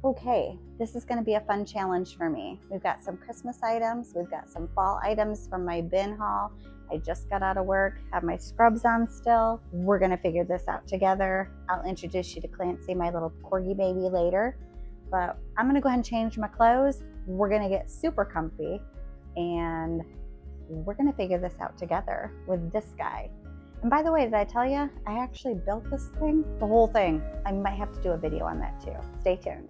Okay, this is going to be a fun challenge for me. We've got some Christmas items, we've got some fall items from my bin haul. I just got out of work, have my scrubs on still. We're going to figure this out together. I'll introduce you to Clancy, my little corgi baby, later. But I'm going to go ahead and change my clothes. We're going to get super comfy and we're going to figure this out together with this guy. And by the way, did I tell you, I actually built this thing, the whole thing. I might have to do a video on that too. Stay tuned.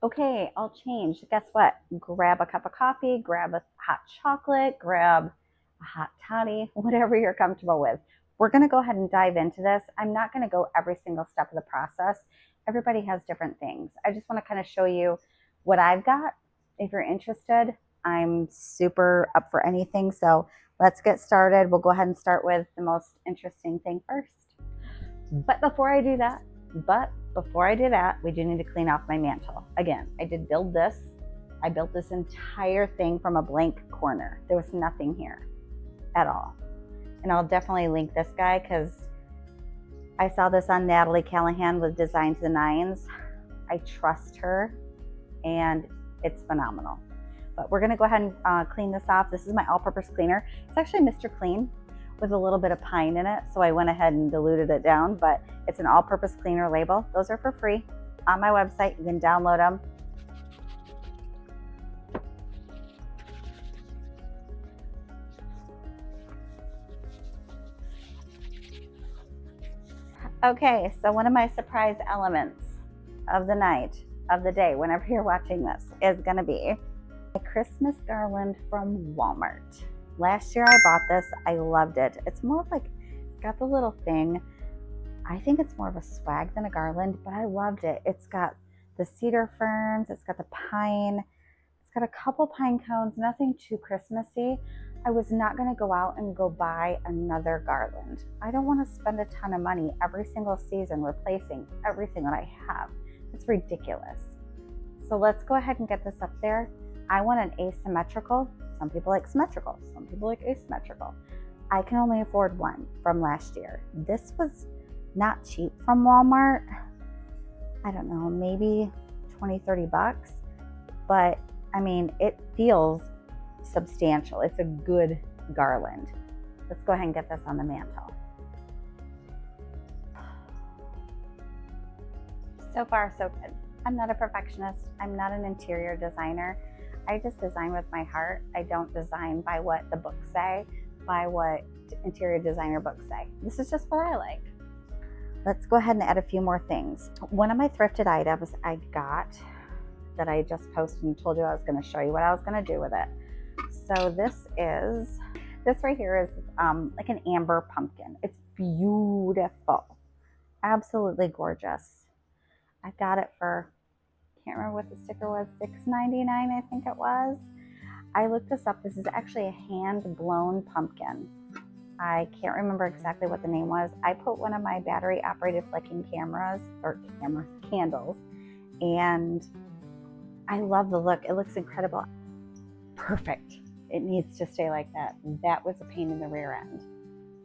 Okay, I'll change. Guess what? Grab a cup of coffee, grab a hot chocolate, grab a hot toddy, whatever you're comfortable with. We're going to go ahead and dive into this. I'm not going to go every single step of the process. Everybody has different things. I just want to kind of show you what I've got. If you're interested, I'm super up for anything. So let's get started. We'll go ahead and start with the most interesting thing first. But before I do that, we do need to clean off my mantle. Again, I did build this. I built this entire thing from a blank corner. There was nothing here at all. And I'll definitely link this guy because I saw this on Natalie Callahan with Design to the Nines. I trust her and it's phenomenal. But we're gonna go ahead and clean this off. This is my all-purpose cleaner. It's actually Mr. Clean with a little bit of pine in it. So I went ahead and diluted it down, but it's an all-purpose cleaner label. Those are for free on my website. You can download them. Okay, so one of my surprise elements of the night, of the day, whenever you're watching this, is gonna be a Christmas garland from Walmart. Last year I bought this, I loved it. It's more of like, it's got the little thing. I think it's more of a swag than a garland, but I loved it. It's got the cedar ferns, it's got the pine, it's got a couple pine cones, nothing too Christmassy. I was not gonna go out and go buy another garland. I don't wanna spend a ton of money every single season replacing everything that I have. It's ridiculous. So let's go ahead and get this up there. I want an asymmetrical. Some people like symmetrical, some people like asymmetrical. I can only afford one from last year. This was not cheap from Walmart. I don't know, maybe 20, 30 bucks. But I mean, it feels substantial. It's a good garland. Let's go ahead and get this on the mantle. So far, so good. I'm not a perfectionist. I'm not an interior designer. I just design with my heart. I don't design by what the books say, by what interior designer books say. This is just what I like. Let's go ahead and add a few more things. One of my thrifted items I got that I just posted and told you I was going to show you what I was going to do with it. So this right here is like an amber pumpkin. It's beautiful, absolutely gorgeous. I got it for, can't remember what the sticker was, $6.99 I think it was. I looked this up. This is actually a hand-blown pumpkin. I can't remember exactly what the name was. I put one of my battery-operated flicking candles, and I love the look. It looks incredible. Perfect. It needs to stay like that. That was a pain in the rear end.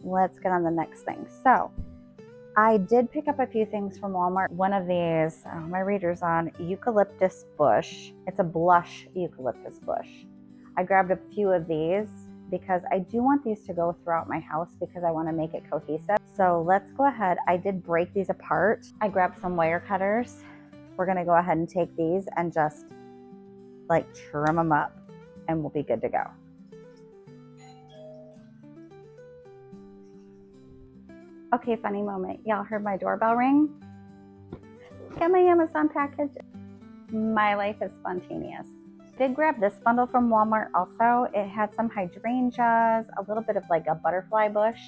Let's get on the next thing. So I did pick up a few things from Walmart. One of these, my reader's on eucalyptus bush. It's a blush eucalyptus bush. I grabbed a few of these because I do want these to go throughout my house because I want to make it cohesive. So let's go ahead. I did break these apart. I grabbed some wire cutters. We're going to go ahead and take these and just like trim them up and we'll be good to go. Okay, funny moment. Y'all heard my doorbell ring? Got my Amazon package. My life is spontaneous. Did grab this bundle from Walmart also. It had some hydrangeas, a little bit of like a butterfly bush.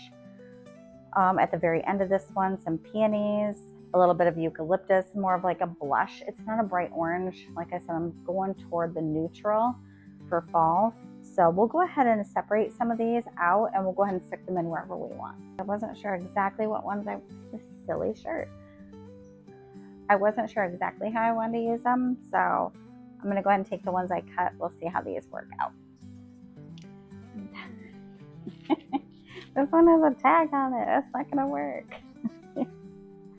At the very end of this one, some peonies, a little bit of eucalyptus, more of like a blush. It's not a bright orange. Like I said, I'm going toward the neutral for fall. So we'll go ahead and separate some of these out and we'll go ahead and stick them in wherever we want. I wasn't sure exactly what ones this silly shirt. I wasn't sure exactly how I wanted to use them. So I'm gonna go ahead and take the ones I cut. We'll see how these work out. This one has a tag on it. That's not gonna work.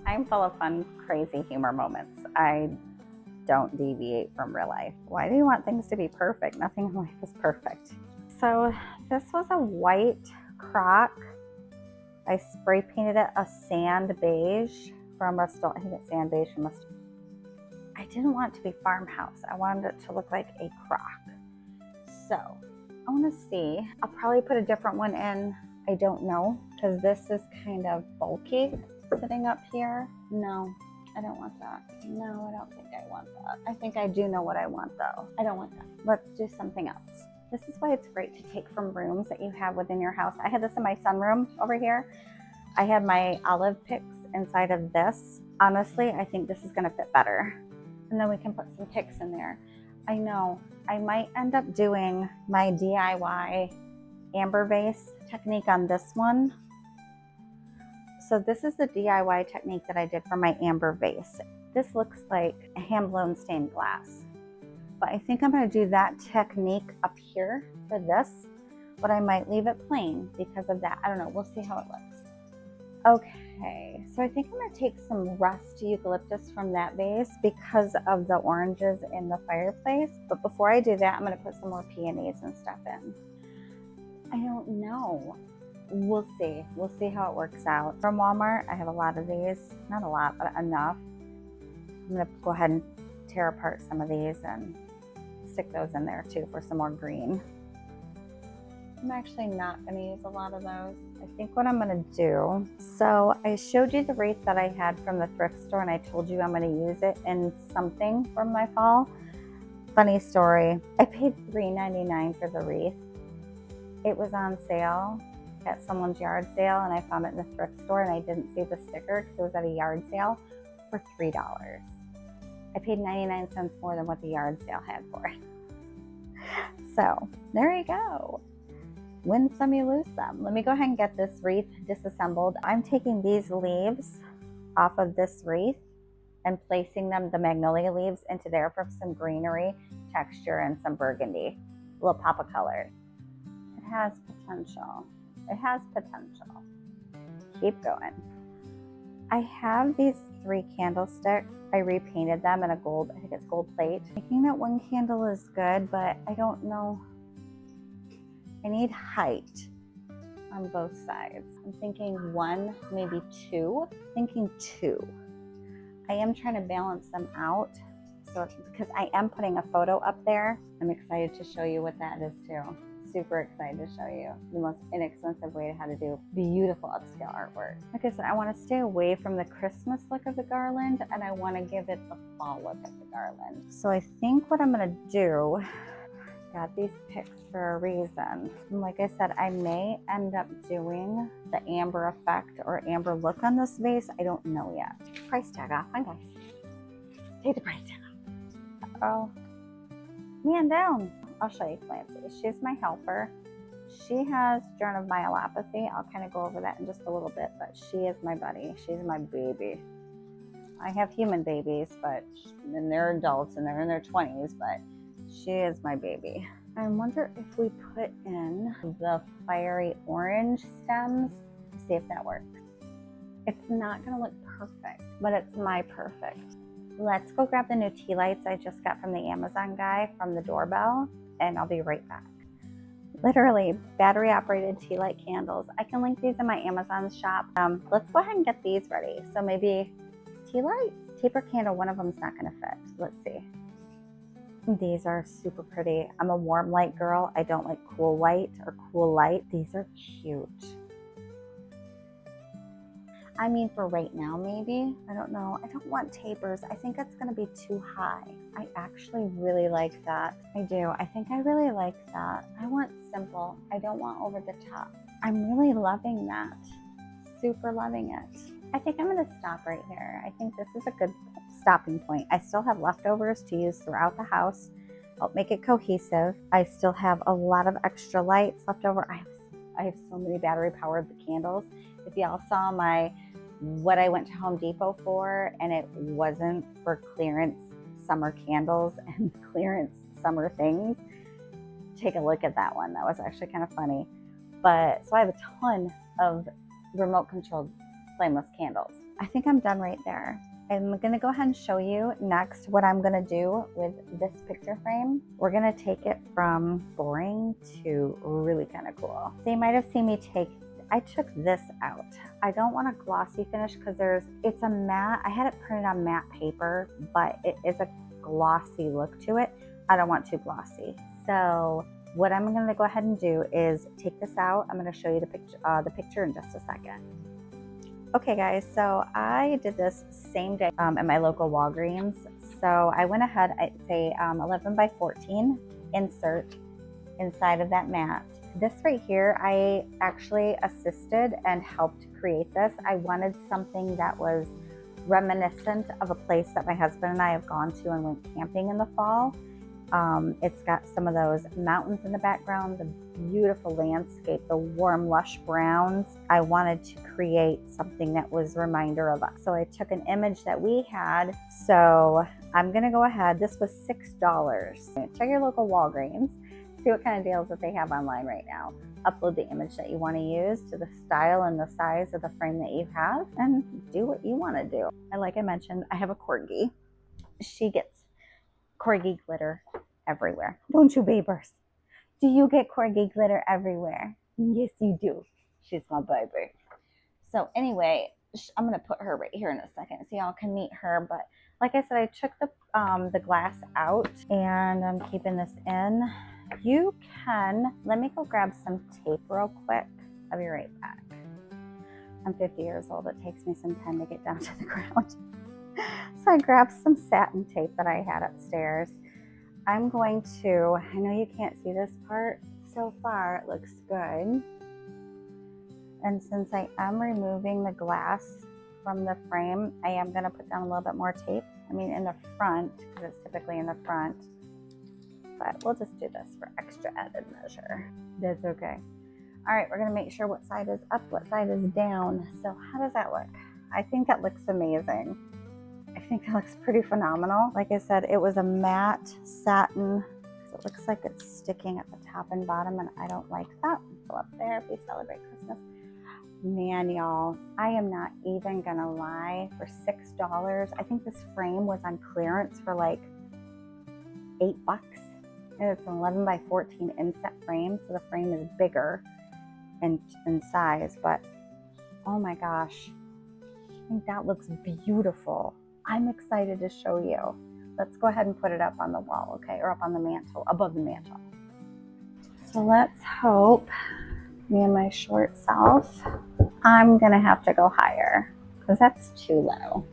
I'm full of fun, crazy humor moments. I don't deviate from real life. Why do you want things to be perfect? Nothing in life is perfect. So this was a white crock. I spray painted it a sand beige from Rust-Oleum. I think it's sand beige from Rust-Oleum. I didn't want it to be farmhouse. I wanted it to look like a crock. So I want to see. I'll probably put a different one in. I don't know, because this is kind of bulky sitting up here. No, I don't want that. No, I don't think I want that. I think I do know what I want though. I don't want that. Let's do something else. This is why it's great to take from rooms that you have within your house. I had this in my sunroom over here. I had my olive picks inside of this. Honestly, I think this is gonna fit better. And then we can put some picks in there. I know, I might end up doing my DIY amber vase technique on this one. So this is the DIY technique that I did for my amber vase. This looks like a hand-blown stained glass. But I think I'm gonna do that technique up here for this, but I might leave it plain because of that. I don't know, we'll see how it looks. Okay, so I think I'm gonna take some rust eucalyptus from that vase because of the oranges in the fireplace. But before I do that, I'm gonna put some more peonies and stuff in. I don't know. We'll see. We'll see how it works out. From Walmart, I have a lot of these. Not a lot, but enough. I'm gonna go ahead and tear apart some of these and stick those in there too for some more green. I'm actually not going to use a lot of those. I think what I'm going to do, so I showed you the wreath that I had from the thrift store and I told you I'm going to use it in something from my fall. Funny story, I paid $3.99 for the wreath. It was on sale at someone's yard sale and I found it in the thrift store and I didn't see the sticker because it was at a yard sale for $3. I paid 99 cents more than what the yard sale had for it. So there you go. Win some, you lose some. Let me go ahead and get this wreath disassembled. I'm taking these leaves off of this wreath and placing them, the magnolia leaves, into there for some greenery, texture, and some burgundy. A little pop of color. It has potential. It has potential. Keep going. I have these 3 candlesticks. I repainted them in a gold, I think it's gold plate. Thinking that one candle is good, but I don't know. I need height on both sides. I'm thinking 1, maybe 2. Thinking 2. I am trying to balance them out. So, because I am putting a photo up there. I'm excited to show you what that is too. Super excited to show you the most inexpensive way to how to do beautiful upscale artwork. Like I said, I want to stay away from the Christmas look of the garland and I want to give it the fall look of the garland. So I think what I'm going to do, got these picks for a reason. And like I said, I may end up doing the amber effect or amber look on this vase. I don't know yet. Price tag off, hi guys. Take the price tag off. Oh, man down. I'll show you Clancy. She's my helper. She has germ myelopathy. I'll kind of go over that in just a little bit, but she is my buddy. She's my baby. I have human babies, but and they're adults and they're in their 20s, but she is my baby. I wonder if we put in the fiery orange stems, see if that works. It's not gonna look perfect, but it's my perfect. Let's go grab the new tea lights I just got from the Amazon guy from the doorbell, and I'll be right back. Literally battery operated tea light candles. I can link these in my Amazon shop. Let's go ahead and get these ready. So maybe tea lights, taper candle, one of them is not gonna fit. Let's see. These are super pretty. I'm a warm light girl. I don't like cool white or cool light. These are cute. I mean, for right now, maybe. I don't know. I don't want tapers. I think it's going to be too high. I actually really like that. I do. I think I really like that. I want simple. I don't want over the top. I'm really loving that. Super loving it. I think I'm going to stop right here. I think this is a good stopping point. I still have leftovers to use throughout the house. I'll make it cohesive. I still have a lot of extra lights left over. I have so many battery powered candles. If y'all saw what I went to Home Depot for, and it wasn't for clearance summer candles and clearance summer things, take a look at that one. That was actually kind of funny. But so I have a ton of remote controlled flameless candles. I think I'm done right there. I'm gonna go ahead and show you next what I'm gonna do with this picture frame. We're gonna take it from boring to really kind of cool. So you might have seen me I took this out. I don't want a glossy finish because it's a matte. I had it printed on matte paper, but it is a glossy look to it. I don't want too glossy. So what I'm gonna go ahead and do is take this out. I'm gonna show you the picture in just a second. Okay guys, so I did this same day at my local Walgreens. So I went ahead, I'd say 11 by 14 insert inside of that mat. This right here, I actually assisted and helped create this. I wanted something that was reminiscent of a place that my husband and I have gone to and went camping in the fall. It's got some of those mountains in the background, the beautiful landscape, the warm, lush browns. I wanted to create something that was a reminder of us. So I took an image that we had. So I'm gonna go ahead, this was $6. Check your local Walgreens, see what kind of deals that they have online right now. Upload the image that you wanna use to the style and the size of the frame that you have and do what you wanna do. And like I mentioned, I have a corgi. She gets corgi glitter everywhere. Don't you, babers? Do you get corgi glitter everywhere? Yes, you do. She's my baby. So anyway, I'm going to put her right here in a second so y'all can meet her. But like I said, I took the glass out and I'm keeping this in. You can, let me go grab some tape real quick. I'll be right back. I'm 50 years old. It takes me some time to get down to the ground. So I grabbed some satin tape that I had upstairs. I'm going to, I know you can't see this part. So far it looks good. And since I am removing the glass from the frame, I am going to put down a little bit more tape. I mean in the front, because it's typically in the front. But we'll just do this for extra added measure. That's okay. All right, we're going to make sure what side is up, what side is down. So how does that look? I think that looks amazing. I think that looks pretty phenomenal. Like I said, it was a matte satin. So it looks like it's sticking at the top and bottom, and I don't like that. Go up there if we celebrate Christmas. Man, y'all, I am not even gonna lie. For $6, I think this frame was on clearance for like $8. And it's an 11 by 14 inset frame, so the frame is bigger in size, but oh my gosh, I think that looks beautiful. I'm excited to show you. Let's go ahead and put it up on the wall, okay? Or up on the mantle, above the mantle. So let's hope, me and my short self, I'm gonna have to go higher because that's too low.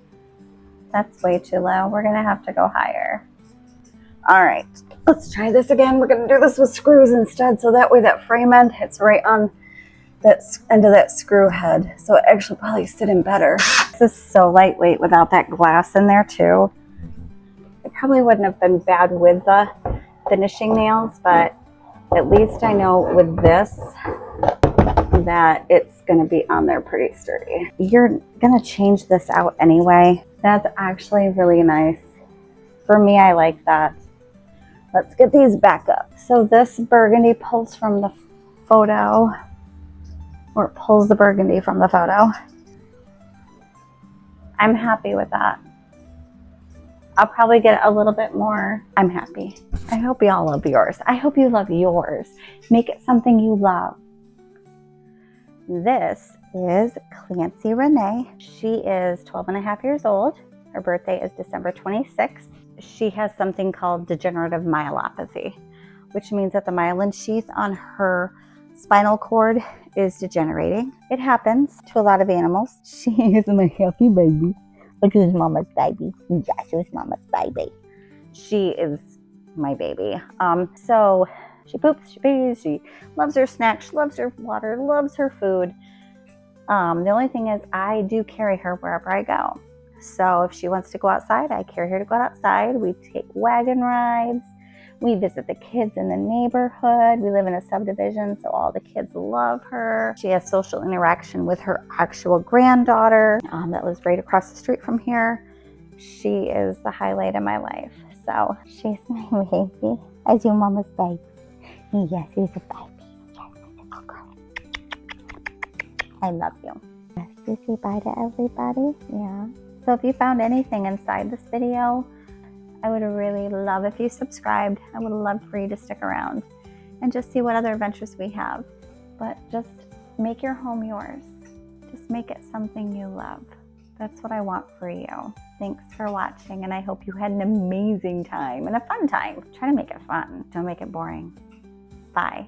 That's way too low. We're gonna have to go higher. All right, let's try this again. We're gonna do this with screws instead, so that way that frame end hits right on that end of that screw head. So it actually probably sit in better. This is so lightweight without that glass in there too. It probably wouldn't have been bad with the finishing nails, but at least I know with this that it's gonna be on there pretty sturdy. You're gonna change this out anyway. That's actually really nice. For me, I like that. Let's get these back up. So this burgundy pulls from the photo, or it pulls the burgundy from the photo. I'm happy with that. I'll probably get a little bit more. I'm happy. I hope y'all love yours. I hope you love yours. Make it something you love. This is Clancy Renee. She is 12 and a half years old. Her birthday is December 26th. She has something called degenerative myelopathy, which means that the myelin sheath on her spinal cord is degenerating. It happens to a lot of animals. She is my healthy baby. Look, who's mama's baby. Yes, who's mama's baby. She is my baby. So she poops, she pees, she loves her snacks, she loves her water, loves her food. The only thing is I do carry her wherever I go. So if she wants to go outside, I carry her to go outside. We take wagon rides. We visit the kids in the neighborhood. We live in a subdivision, so all the kids love her. She has social interaction with her actual granddaughter that lives right across the street from here. She is the highlight of my life. So she's my baby. As your mama's baby. Yes, he's a baby. Yes, he's a little girl. I love you. Yes, you say bye to everybody? Yeah. So if you found anything inside this video, I would really love if you subscribed. I would love for you to stick around and just see what other adventures we have. But just make your home yours. Just make it something you love. That's what I want for you. Thanks for watching, and I hope you had an amazing time and a fun time. Try to make it fun. Don't make it boring. Bye.